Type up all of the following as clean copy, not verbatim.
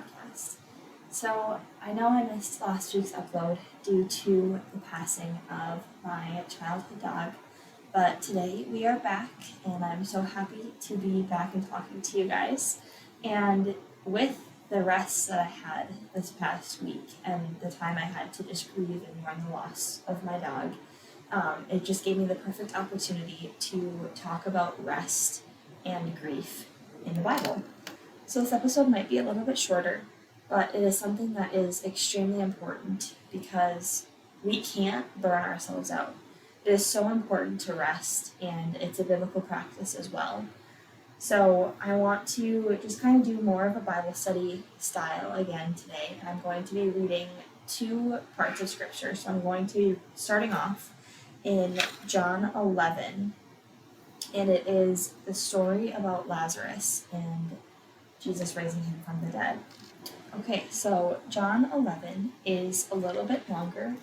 podcast. So, I know I missed last week's upload due to the passing of my childhood dog, but today we are back, and I'm so happy to be back and talking to you guys. And with the rest that I had this past week and the time I had to just grieve and mourn the loss of my dog, it just gave me the perfect opportunity to talk about rest and grief in the Bible. So this episode might be a little bit shorter, but it is something that is extremely important because we can't burn ourselves out. It is so important to rest, and it's a biblical practice as well. So I want to just kind of do more of a Bible study style again today, and I'm going to be reading two parts of Scripture. So I'm going to be starting off in John 11, and it is the story about Lazarus and Jesus raising him from the dead. Okay, so John 11 is a little bit longer,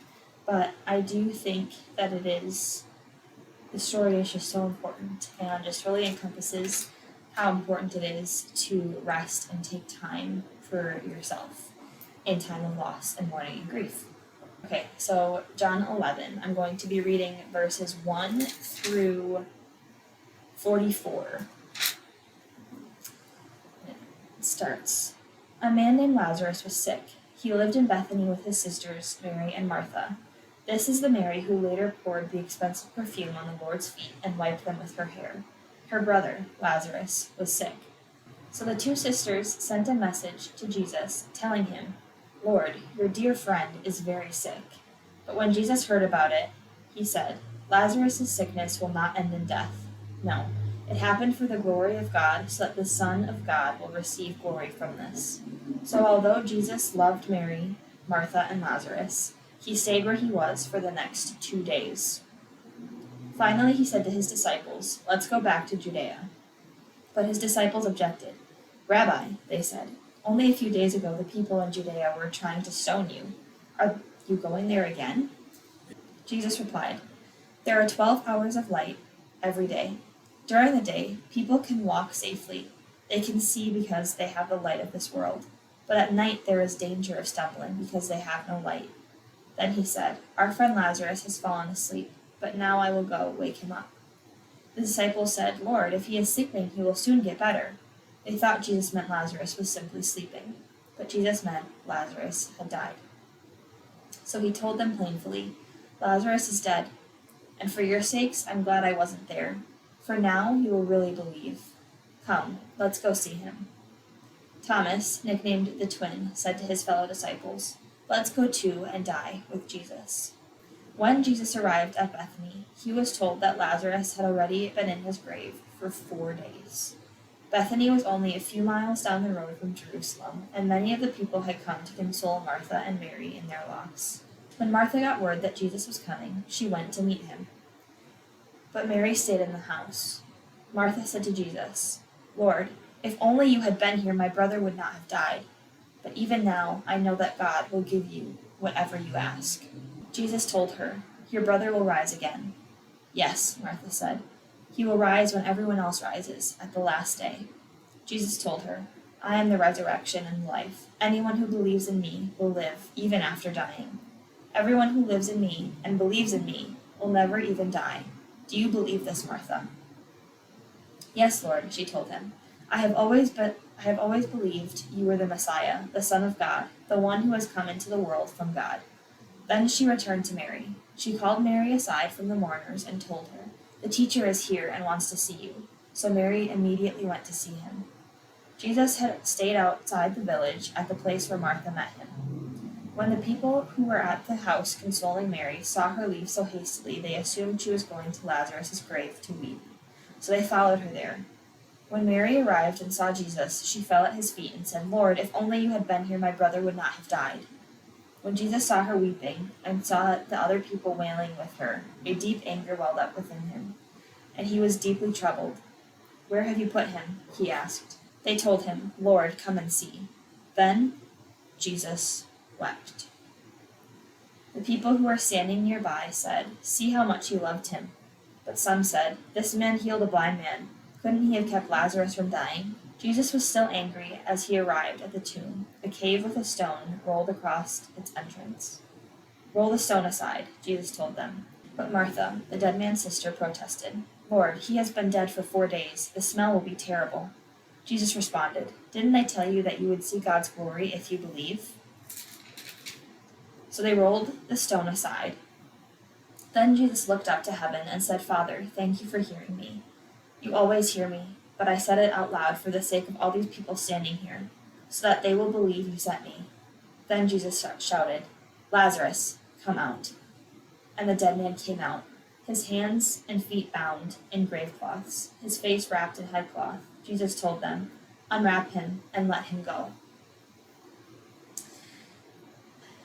but I do think that the story is just so important and just really encompasses how important it is to rest and take time for yourself in time of loss and mourning and grief. Okay, so John 11, I'm going to be reading verses 1 through 44. It starts. A man named Lazarus was sick. He lived in Bethany with his sisters, Mary and Martha. This is the Mary who later poured the expensive perfume on the Lord's feet and wiped them with her hair. Her brother, Lazarus, was sick. So the two sisters sent a message to Jesus, telling him, "Lord, your dear friend is very sick." But when Jesus heard about it, he said, "Lazarus' sickness will not end in death. No, it happened for the glory of God, so that the Son of God will receive glory from this." So although Jesus loved Mary, Martha, and Lazarus, he stayed where he was for the next 2 days. Finally, he said to his disciples, "Let's go back to Judea." But his disciples objected. "Rabbi," they said, "only a few days ago the people in Judea were trying to stone you. Are you going there again?" Jesus replied, "There are 12 hours of light every day. During the day, people can walk safely. They can see because they have the light of this world. But at night there is danger of stumbling because they have no light." Then he said, "Our friend Lazarus has fallen asleep, but now I will go wake him up." The disciples said, "Lord, if he is sleeping, he will soon get better." They thought Jesus meant Lazarus was simply sleeping, but Jesus meant Lazarus had died. So he told them plainly, "Lazarus is dead, and for your sakes I'm glad I wasn't there, for now you will really believe. Come, let's go see him." Thomas, nicknamed the Twin, said to his fellow disciples, "Let's go too and die with Jesus." When Jesus arrived at Bethany, he was told that Lazarus had already been in his grave for 4 days. Bethany was only a few miles down the road from Jerusalem, and many of the people had come to console Martha and Mary in their loss. When Martha got word that Jesus was coming, she went to meet him. But Mary stayed in the house. Martha said to Jesus, "Lord, if only you had been here, my brother would not have died. But even now, I know that God will give you whatever you ask." Jesus told her, "Your brother will rise again." "Yes," Martha said. "He will rise when everyone else rises, at the last day." Jesus told her, "I am the resurrection and life. Anyone who believes in me will live even after dying. Everyone who lives in me and believes in me will never even die. Do you believe this, Martha?" "Yes, Lord," she told him. I have always believed you were the Messiah, the Son of God, the one who has come into the world from God." Then she returned to Mary. She called Mary aside from the mourners and told her, "The teacher is here and wants to see you." So Mary immediately went to see him. Jesus had stayed outside the village at the place where Martha met him. When the people who were at the house consoling Mary saw her leave so hastily, they assumed she was going to Lazarus' grave to weep. So they followed her there. When Mary arrived and saw Jesus, she fell at his feet and said, "Lord, if only you had been here, my brother would not have died." When Jesus saw her weeping and saw the other people wailing with her, a deep anger welled up within him, and he was deeply troubled. "Where have you put him?" he asked. They told him, "Lord, come and see." Then Jesus wept. The people who were standing nearby said, "See how much he loved him." But some said, "This man healed a blind man. Couldn't he have kept Lazarus from dying?" Jesus was still angry as he arrived at the tomb. A a cave with a stone rolled across its entrance. "Roll the stone aside," Jesus told them. But Martha, the dead man's sister, protested. "Lord, he has been dead for 4 days. The smell will be terrible." Jesus responded, "Didn't I tell you that you would see God's glory if you believe?" So they rolled the stone aside. Then Jesus looked up to heaven and said, "Father, thank you for hearing me. You always hear me, but I said it out loud for the sake of all these people standing here, so that they will believe you sent me." Then Jesus shouted, "Lazarus, come out." And the dead man came out, his hands and feet bound in grave cloths, his face wrapped in headcloth. Jesus told them, "Unwrap him and let him go."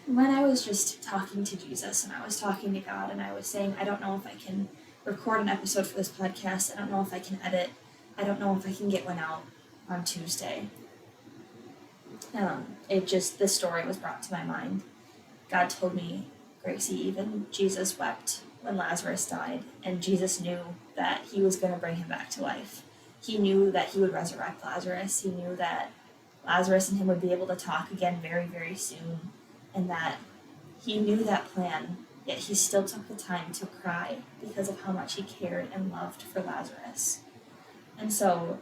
When I was just talking to Jesus and I was talking to God and I was saying, I don't know if I can record an episode for this podcast. I don't know if I can edit. I don't know if I can get one out on Tuesday. This story was brought to my mind. God told me, "Gracie, even Jesus wept when Lazarus died, and Jesus knew that he was going to bring him back to life. He knew that he would resurrect Lazarus. He knew that Lazarus and him would be able to talk again very, very soon, and that he knew that plan, yet he still took the time to cry because of how much he cared and loved for Lazarus." And so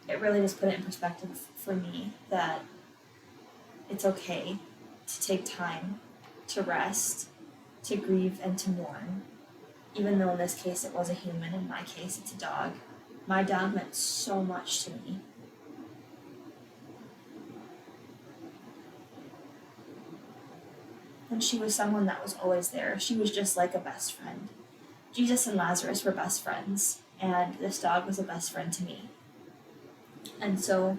it really just put it in perspective for me that it's okay to take time to rest, to grieve, and to mourn. Even though in this case it was a human, in my case it's a dog. My dog meant so much to me. And she was someone that was always there. She was just like a best friend. Jesus and Lazarus were best friends, and this dog was a best friend to me. And so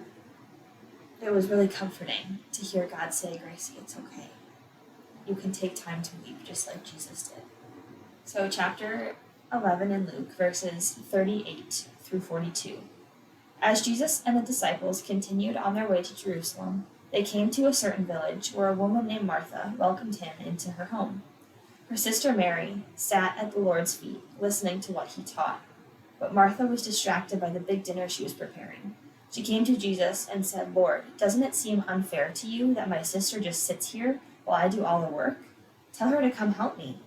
it was really comforting to hear God say, "Gracie, it's okay. You can take time to weep just like Jesus did." So chapter 11 in Luke, verses 38 through 42. As Jesus and the disciples continued on their way to Jerusalem, they came to a certain village where a woman named Martha welcomed him into her home. Her sister Mary sat at the Lord's feet, listening to what he taught. But Martha was distracted by the big dinner she was preparing. She came to Jesus and said, "Lord, doesn't it seem unfair to you that my sister just sits here while I do all the work? Tell her to come help me."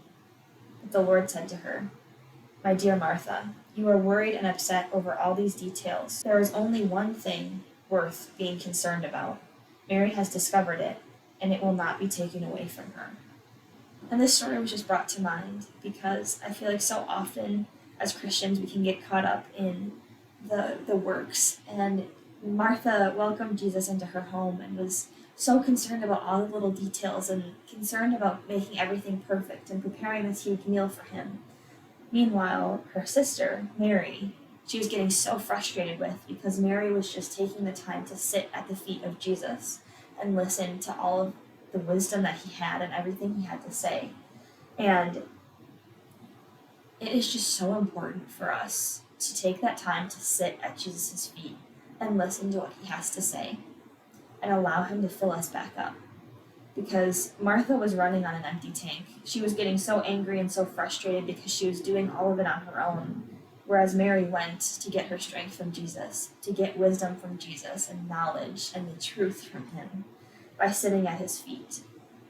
But the Lord said to her, "My dear Martha, you are worried and upset over all these details. There is only one thing worth being concerned about. Mary has discovered it, and it will not be taken away from her." And this story was just brought to mind because I feel like so often as Christians we can get caught up in the works. And Martha welcomed Jesus into her home and was so concerned about all the little details and concerned about making everything perfect and preparing this huge meal for him. Meanwhile, her sister, Mary, she was getting so frustrated with because Mary was just taking the time to sit at the feet of Jesus and listen to all of the wisdom that he had and everything he had to say. And it is just so important for us to take that time to sit at Jesus' feet and listen to what he has to say and allow him to fill us back up. Because Martha was running on an empty tank. She was getting so angry and so frustrated because she was doing all of it on her own. Whereas Mary went to get her strength from Jesus, to get wisdom from Jesus and knowledge and the truth from him by sitting at his feet.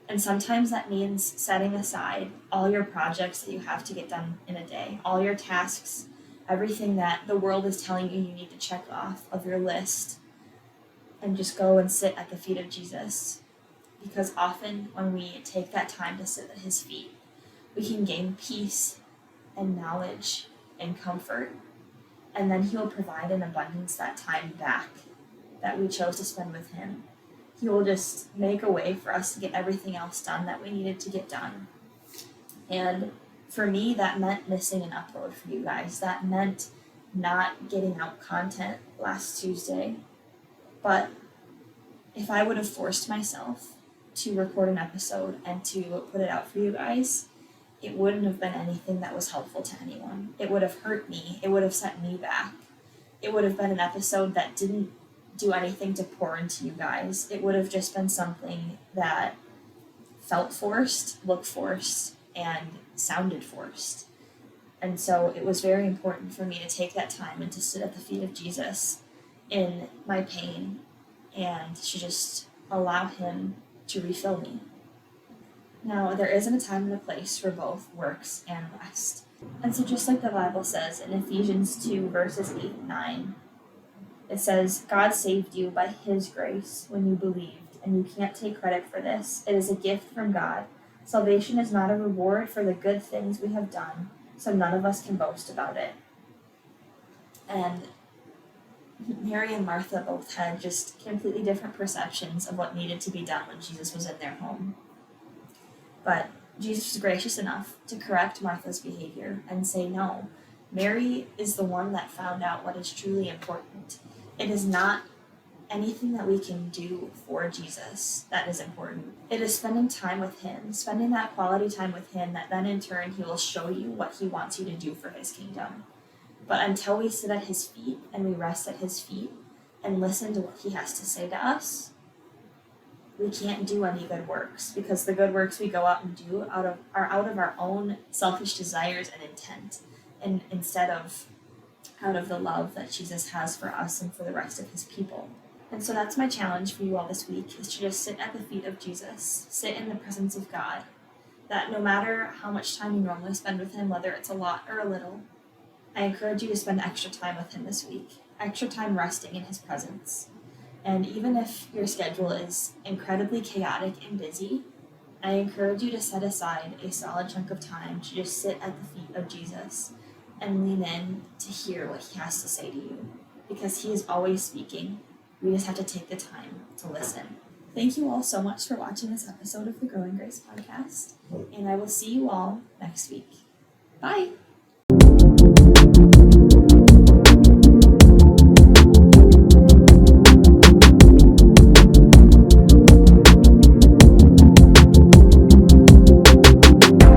And sometimes that means setting aside all your projects that you have to get done in a day, all your tasks, everything that the world is telling you need to check off of your list, and just go and sit at the feet of Jesus. Because often when we take that time to sit at his feet, we can gain peace and knowledge and comfort, and then he will provide in abundance that time back that we chose to spend with him. He will just make a way for us to get everything else done that we needed to get done. And for me, that meant missing an upload for you guys. That meant not getting out content last Tuesday. But if I would have forced myself to record an episode and to put it out for you guys, it wouldn't have been anything that was helpful to anyone. It would have hurt me. It would have set me back. It would have been an episode that didn't do anything to pour into you guys. It would have just been something that felt forced, looked forced, and sounded forced. And so it was very important for me to take that time and to sit at the feet of Jesus in my pain and to just allow him to refill me. Now, there isn't a time and a place for both works and rest. And so just like the Bible says in Ephesians 2, verses 8 and 9, it says, God saved you by his grace when you believed, and you can't take credit for this. It is a gift from God. Salvation is not a reward for the good things we have done, so none of us can boast about it. And Mary and Martha both had just completely different perceptions of what needed to be done when Jesus was in their home. But Jesus was gracious enough to correct Martha's behavior and say, no, Mary is the one that found out what is truly important. It is not anything that we can do for Jesus that is important. It is spending time with him, spending that quality time with him, that then in turn he will show you what he wants you to do for his kingdom. But until we sit at his feet and we rest at his feet and listen to what he has to say to us, we can't do any good works, because the good works we go out and do are out of our own selfish desires and intent, and instead of out of the love that Jesus has for us and for the rest of his people. And so that's my challenge for you all this week, is to just sit at the feet of Jesus, sit in the presence of God, that no matter how much time you normally spend with him, whether it's a lot or a little, I encourage you to spend extra time with him this week, extra time resting in his presence. And even if your schedule is incredibly chaotic and busy, I encourage you to set aside a solid chunk of time to just sit at the feet of Jesus and lean in to hear what he has to say to you, because he is always speaking. We just have to take the time to listen. Thank you all so much for watching this episode of the Growing Grace podcast, and I will see you all next week. Bye!